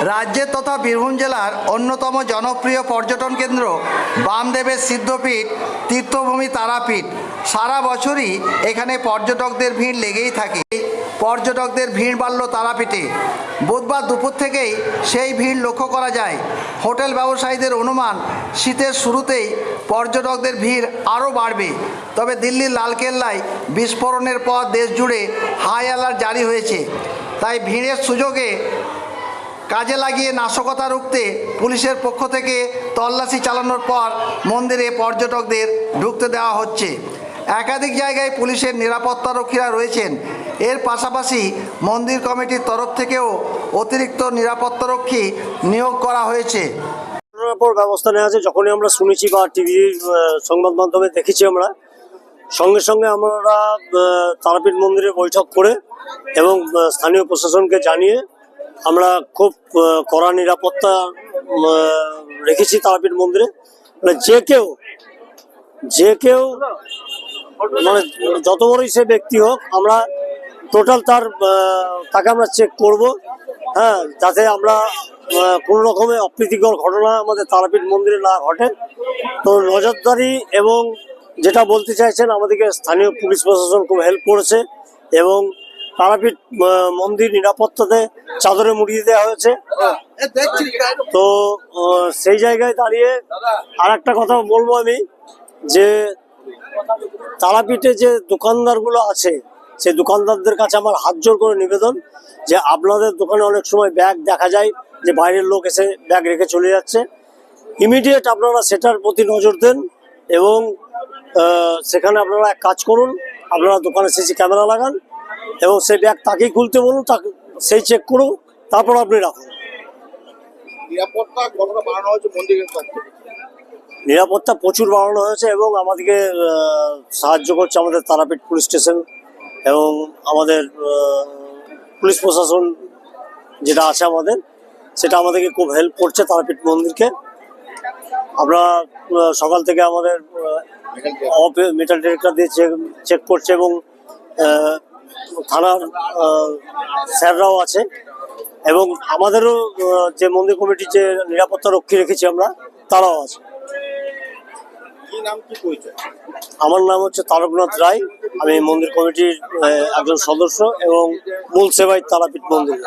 রাজ্যের তথা বীরভূম জেলার অন্যতম জনপ্রিয় পর্যটন কেন্দ্র বামদেবের সিদ্ধপীঠ তীর্থভূমি তারাপীঠ সারা বছরই এখানে পর্যটকদের ভিড় লেগেই থাকে। পর্যটকদের ভিড় বাড়ল তারাপীঠে। বুধবার দুপুর থেকেই সেই ভিড় লক্ষ্য করা যায়। হোটেল ব্যবসায়ীদের অনুমান শীতের শুরুতেই পর্যটকদের ভিড় আরও বাড়বে। তবে দিল্লির লালকেল্লায় বিস্ফোরণের পর দেশ জুড়ে হাই অ্যালার্ট জারি হয়েছে। তাই ভিড়ের সুযোগে কাজে লাগিয়ে নাশকতা রুখতে পুলিশের পক্ষ থেকে তল্লাশি চালানোর পর মন্দিরে পর্যটকদের ঢুকতে দেওয়া হচ্ছে। একাধিক জায়গায় পুলিশের নিরাপত্তারক্ষীরা রয়েছেন। এর পাশাপাশি মন্দির কমিটির তরফ থেকেও অতিরিক্ত নিরাপত্তারক্ষী নিয়োগ করা হয়েছে। ব্যবস্থা নেওয়া আছে। যখনই আমরা শুনেছি বা টিভির সংবাদ মাধ্যমে দেখেছি, আমরা সঙ্গে সঙ্গে আমরা তারাপীঠ মন্দিরে বৈঠক করে এবং স্থানীয় প্রশাসনকে জানিয়ে আমরা খুব কড়া নিরাপত্তা রেখেছি তারাপীঠ মন্দিরে। মানে যে কেউ মানে যত বড়ই সে ব্যক্তি হোক, আমরা টোটাল তাকে আমরা চেক করব, হ্যাঁ, যাতে আমরা কোনো রকমের অপ্রীতিকর ঘটনা আমাদের তারাপীঠ মন্দিরে না ঘটে। তো নজরদারি এবং যেটা বলতে চাইছেন, আমাদেরকে স্থানীয় পুলিশ প্রশাসন খুব হেল্প করেছে এবং তারাপীঠ মন্দির নিরাপত্তাতে চাদরে মুড়িয়ে দেওয়া হয়েছে। তো সেই জায়গায় দাঁড়িয়ে আর একটা কথা বলবো আমি, যে তারাপীঠে যে দোকানদারগুলো আছে, সেই দোকানদারদের কাছে আমার হাত জোর করে নিবেদন যে আপনাদের দোকানে অনেক সময় ব্যাগ দেখা যায় যে বাইরের লোক এসে ব্যাগ রেখে চলে যাচ্ছে। ইমিডিয়েট আপনারা সেটার প্রতি নজর দেন এবং সেখানে আপনারা এক কাজ করুন, আপনারা দোকানে সিসি ক্যামেরা লাগান এবং সেই ব্যাগ তাকেই খুলতে বলুন, তাকে সেই চেক করুন, তারপর আপনি রাখুন। নিরাপত্তা প্রচুর বাড়ানো হয়েছে এবং আমাদেরকে সাহায্য করছে আমাদের তারাপীঠ পুলিশ স্টেশন এবং আমাদের পুলিশ প্রশাসন যেটা আছে আমাদের, সেটা আমাদেরকে খুব হেল্প করছে তারাপীঠ মন্দিরকে। আমরা সকাল থেকে আমাদের মেটাল ডিটেক্টর দিয়ে চেক করছে এবং থানার স্যাররাও আছে এবং আমাদেরও যে মন্দির কমিটির যে নিরাপত্তা রক্ষী রেখেছি আমরা, তারাও আছে। আমার নাম হচ্ছে তারকনাথ রায়। আমি মন্দির কমিটির একজন সদস্য এবং মূল সেবায়িত তারাপীঠ মন্দির।